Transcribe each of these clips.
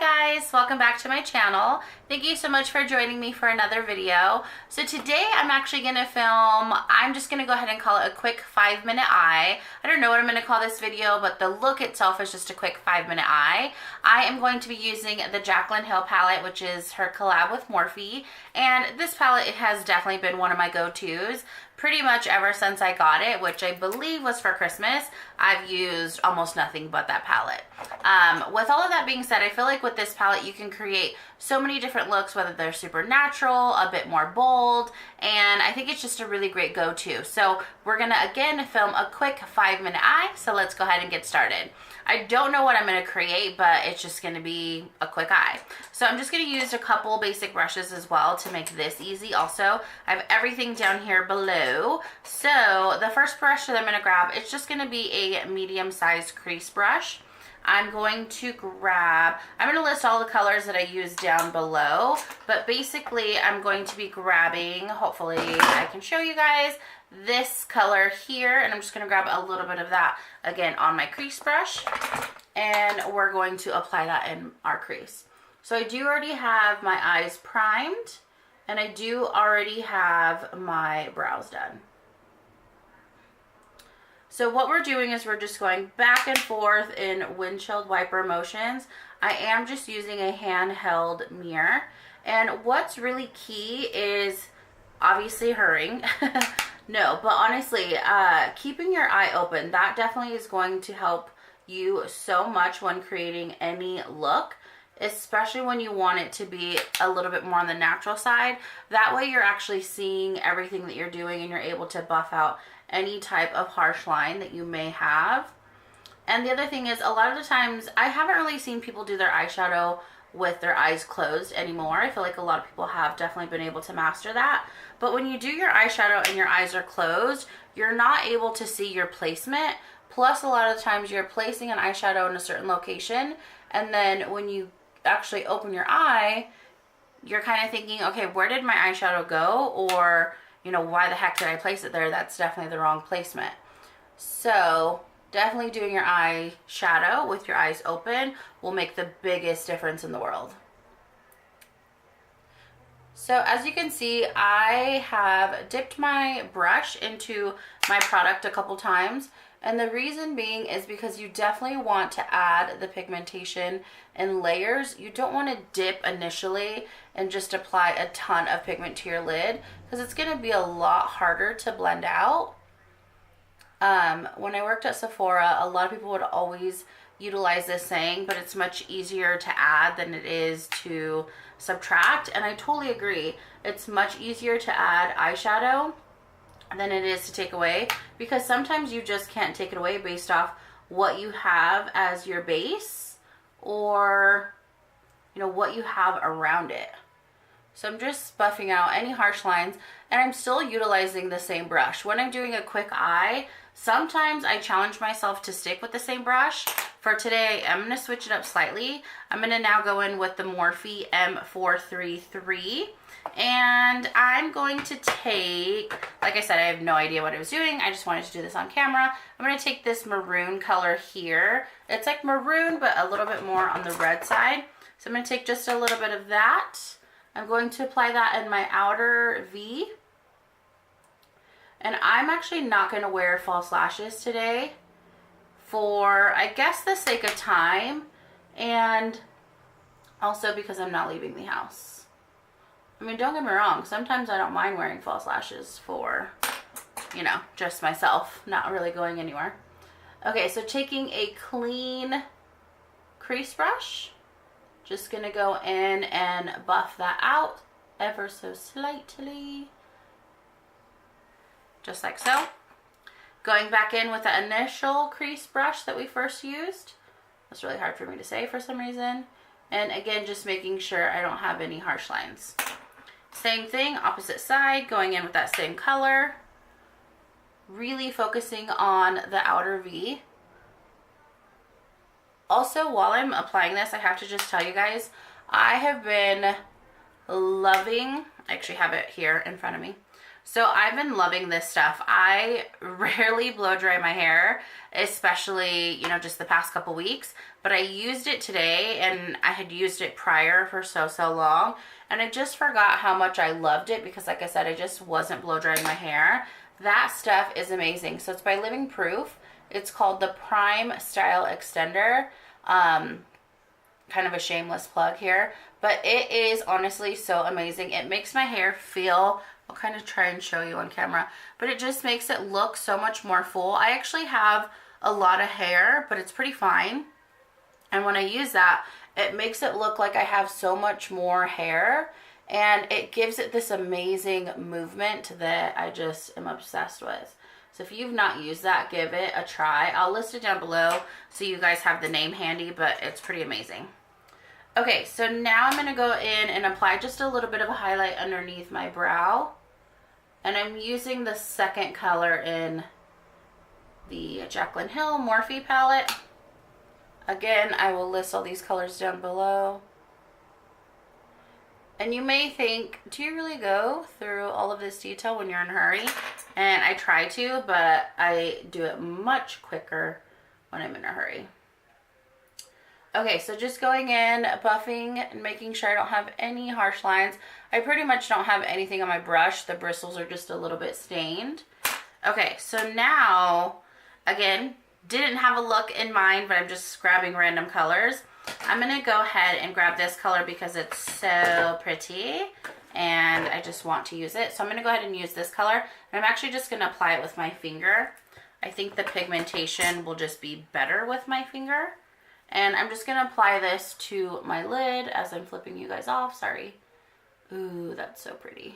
Hi guys, welcome back to my channel. Thank you so much for joining me for another video. So today I'm actually going to film, I'm just going to go ahead and call it a quick 5-minute eye. I don't know what I'm going to call this video, but the look itself is just a quick 5-minute eye. I am going to be using the Jaclyn Hill palette, which is her collab with Morphe. And this palette, it has definitely been one of my go-tos pretty much ever since I got it, which I believe was for Christmas. I've used almost nothing but that palette. With all of that being said, I feel like with this palette you can create so many different looks, whether they're super natural, a bit more bold, and I think it's just a really great go-to. So we're gonna again film a quick 5-minute eye, so let's go ahead and get started. I don't know what I'm going to create, but it's just going to be a quick eye. So I'm just going to use a couple basic brushes as well to make this easy. Also, I have everything down here below. So the first brush that I'm going to grab, it's just going to be a medium-sized crease brush. I'm going to list all the colors that I use down below, but basically I'm going to be grabbing, hopefully I can show you guys, this color here, and I'm just going to grab a little bit of that again on my crease brush, and we're going to apply that in our crease. So I do already have my eyes primed, and I do already have my brows done. So what we're doing is we're just going back and forth in windshield wiper motions. I am just using a handheld mirror, and what's really key is obviously hurrying. No, but honestly, keeping your eye open, that definitely is going to help you so much when creating any look, especially when you want it to be a little bit more on the natural side. That way you're actually seeing everything that you're doing and you're able to buff out any type of harsh line that you may have. And the other thing is, a lot of the times, I haven't really seen people do their eyeshadow with their eyes closed anymore. I feel like a lot of people have definitely been able to master that. But when you do your eyeshadow and your eyes are closed, you're not able to see your placement. Plus, a lot of the times you're placing an eyeshadow in a certain location, and then when you actually open your eye, you're kind of thinking, okay, where did my eyeshadow go? Or, you know, why the heck did I place it there? That's definitely the wrong placement. So definitely doing your eyeshadow with your eyes open will make the biggest difference in the world. So as you can see, I have dipped my brush into my product a couple times, and the reason being is because you definitely want to add the pigmentation in layers. You don't want to dip initially and just apply a ton of pigment to your lid, because it's going to be a lot harder to blend out. When I worked at Sephora, a lot of people would always utilize this saying, but it's much easier to add than it is to subtract. And I totally agree. It's much easier to add eyeshadow than it is to take away, because sometimes you just can't take it away based off what you have as your base, or, you know, what you have around it. So I'm just buffing out any harsh lines, and I'm still utilizing the same brush. When I'm doing a quick eye, sometimes I challenge myself to stick with the same brush. For today, I'm going to switch it up slightly. I'm going to now go in with the Morphe M433, and I'm going to take, like I said, I have no idea what I was doing. I just wanted to do this on camera. I'm going to take this maroon color here. It's like maroon, but a little bit more on the red side. So I'm going to take just a little bit of that. I'm going to apply that in my outer V. And I'm actually not going to wear false lashes today for, I guess, the sake of time, and also because I'm not leaving the house. I mean, don't get me wrong, sometimes I don't mind wearing false lashes for, you know, just myself, not really going anywhere. Okay, so taking a clean crease brush, just going to go in and buff that out ever so slightly. Just like so. Going back in with the initial crease brush that we first used. That's really hard for me to say for some reason. And again, just making sure I don't have any harsh lines. Same thing, opposite side, going in with that same color. Really focusing on the outer V. Also, while I'm applying this, I have to just tell you guys, I have been loving, I actually have it here in front of me, So I've been loving this stuff. I rarely blow dry my hair, especially, you know, just the past couple weeks, but I used it today, and I had used it prior for so long, and I just forgot how much I loved it because, like I said, I just wasn't blow drying my hair. That stuff is amazing. So it's by Living Proof. It's called the Prime Style Extender. Kind of a shameless plug here, but it is honestly so amazing. It makes my hair feel, I'll kind of try and show you on camera, but it just makes it look so much more full. I actually have a lot of hair, but it's pretty fine. And when I use that, it makes it look like I have so much more hair, and it gives it this amazing movement that I just am obsessed with. So if you've not used that, give it a try. I'll list it down below so you guys have the name handy, but it's pretty amazing. Okay, so now I'm going to go in and apply just a little bit of a highlight underneath my brow. And I'm using the second color in the Jaclyn Hill Morphe palette. Again, I will list all these colors down below. And you may think, do you really go through all of this detail when you're in a hurry? And I try to, but I do it much quicker when I'm in a hurry. Okay, so just going in, buffing, and making sure I don't have any harsh lines. I pretty much don't have anything on my brush. The bristles are just a little bit stained. Okay, so now, again, didn't have a look in mind, but I'm just grabbing random colors. I'm going to go ahead and grab this color because it's so pretty, and I just want to use it. So I'm going to go ahead and use this color, and I'm actually just going to apply it with my finger. I think the pigmentation will just be better with my finger. And I'm just going to apply this to my lid as I'm flipping you guys off. Sorry. Ooh, that's so pretty.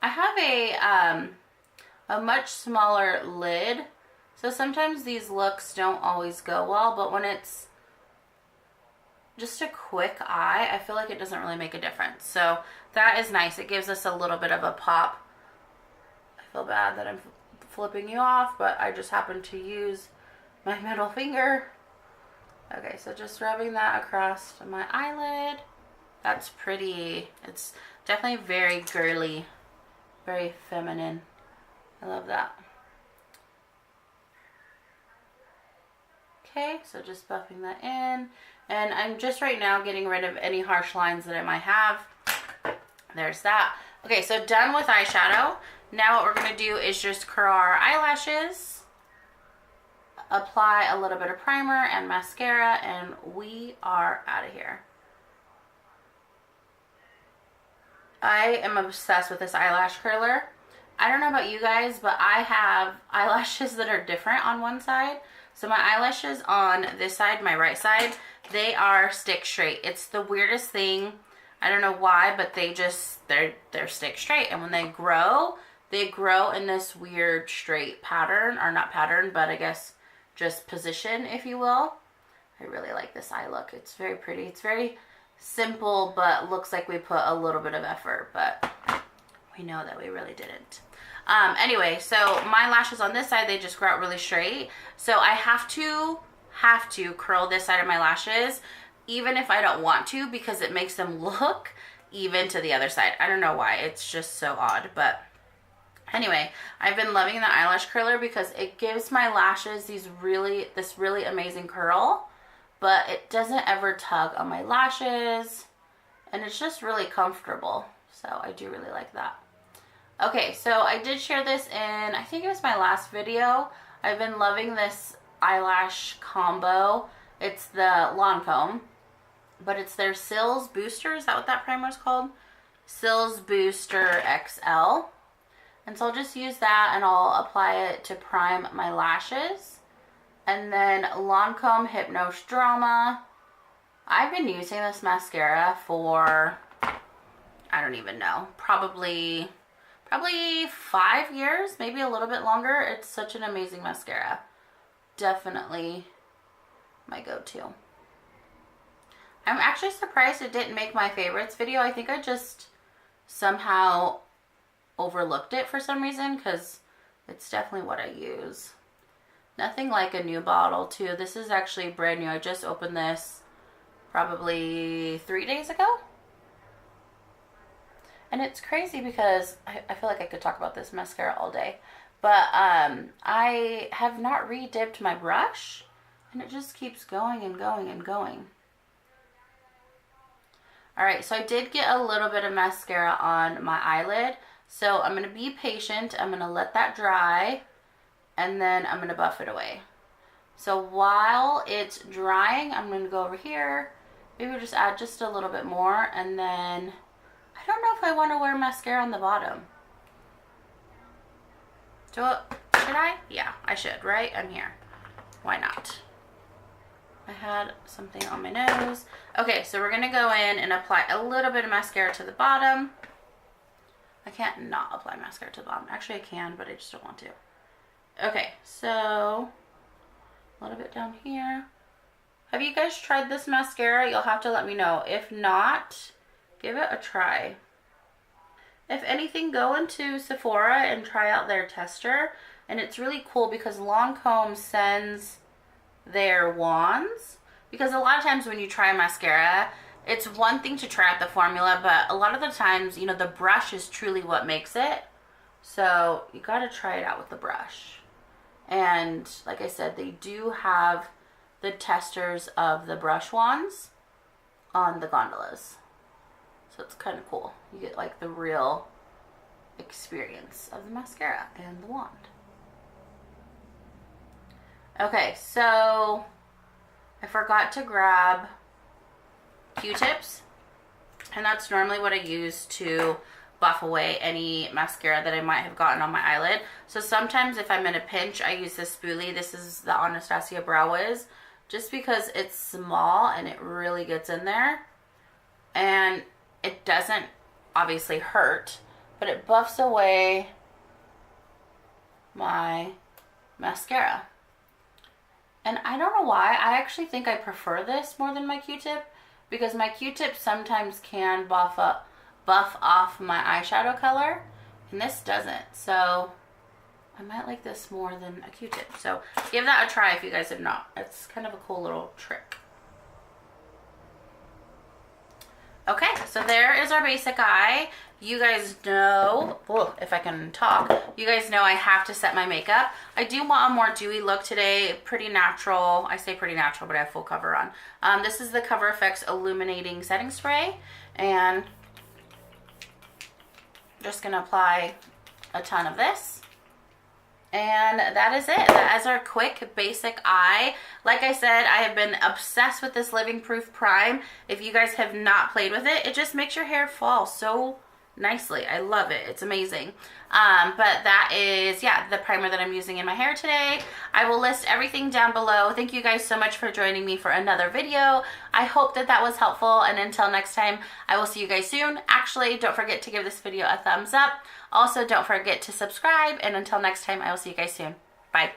I have a much smaller lid, so sometimes these looks don't always go well, but when it's just a quick eye, I feel like it doesn't really make a difference. So that is nice. It gives us a little bit of a pop. I feel bad that I'm flipping you off, but I just happen to use my middle finger. Okay, so just rubbing that across my eyelid. That's pretty. It's definitely very girly, very feminine. I love that. Okay, so just buffing that in. And I'm just right now getting rid of any harsh lines that I might have. There's that. Okay, so done with eyeshadow. Now what we're going to do is just curl our eyelashes, apply a little bit of primer and mascara, and we are out of here. I am obsessed with this eyelash curler. I don't know about you guys, but I have eyelashes that are different on one side. So my eyelashes on this side, my right side, they are stick straight. It's the weirdest thing. I don't know why, but they're stick straight. And when they grow in this weird straight pattern, or not pattern, but I guess just position, if you will. I really like this eye look. It's very pretty. It's very simple, but looks like we put a little bit of effort, but we know that we really didn't. Anyway, so my lashes on this side, they just grow out really straight. So I have to curl this side of my lashes, even if I don't want to, because it makes them look even to the other side. I don't know why. It's just so odd, but anyway, I've been loving the eyelash curler because it gives my lashes this really amazing curl, but it doesn't ever tug on my lashes, and it's just really comfortable. So I do really like that. Okay, so I did share this in, I think it was my last video. I've been loving this eyelash combo. It's the Lancôme, but it's their Cils Booster. Is that what that primer is called? Cils Booster XL. And so I'll just use that and I'll apply it to prime my lashes. And then Lancôme Hypnose Drama. I've been using this mascara for, I don't even know, probably 5 years, maybe a little bit longer. It's such an amazing mascara. Definitely my go-to. I'm actually surprised it didn't make my favorites video. I think I just somehow overlooked it for some reason, because it's definitely what I use. Nothing like a new bottle too. This is actually brand new. I just opened this probably 3 days ago. And it's crazy because I feel like I could talk about this mascara all day. But I have not re-dipped my brush, and it just keeps going and going and going. Alright, so I did get a little bit of mascara on my eyelid. So I'm going to be patient. I'm going to let that dry, and then I'm going to buff it away. So while it's drying, I'm going to go over here. Maybe we'll just add just a little bit more, and then I don't know if I want to wear mascara on the bottom. Should I? Yeah, I should, right? I'm here. Why not? I had something on my nose. Okay, so we're going to go in and apply a little bit of mascara to the bottom. I can't not apply mascara to the bottom. Actually, I can, but I just don't want to. Okay, so a little bit down here. Have you guys tried this mascara? You'll have to let me know. If not, give it a try. If anything, go into Sephora and try out their tester. And it's really cool because Lancôme sends their wands. Because a lot of times when you try mascara, it's one thing to try out the formula, but a lot of the times, you know, the brush is truly what makes it. So you got to try it out with the brush. And like I said, they do have the testers of the brush wands on the gondolas. So it's kind of cool. You get like the real experience of the mascara and the wand. Okay, so I forgot to grab Q-tips, and that's normally what I use to buff away any mascara that I might have gotten on my eyelid. So sometimes if I'm in a pinch, I use this spoolie. This is the Anastasia Brow Wiz, just because it's small and it really gets in there. And it doesn't obviously hurt, but it buffs away my mascara. And I don't know why. I actually think I prefer this more than my Q-tip, because my Q-tip sometimes can buff off my eyeshadow color, and this doesn't. So I might like this more than a Q-tip. So give that a try if you guys have not. It's kind of a cool little trick. Okay, so there is our basic eye. You guys know, well, if I can talk, you guys know I have to set my makeup. I do want a more dewy look today, pretty natural. I say pretty natural, but I have full cover on. This is the Cover FX-Illuminating setting spray, and I'm just gonna apply a ton of this. And that is it. That is our quick basic eye. Like I said, I have been obsessed with this Living Proof Prime. If you guys have not played with it, it just makes your hair fall so nicely. I love it. It's amazing. But that is, yeah, the primer that I'm using in my hair today. I will list everything down below. Thank you guys so much for joining me for another video. I hope that that was helpful, and until next time, I will see you guys soon. Actually, don't forget to give this video a thumbs up. Also, don't forget to subscribe, and until next time, I will see you guys soon. Bye.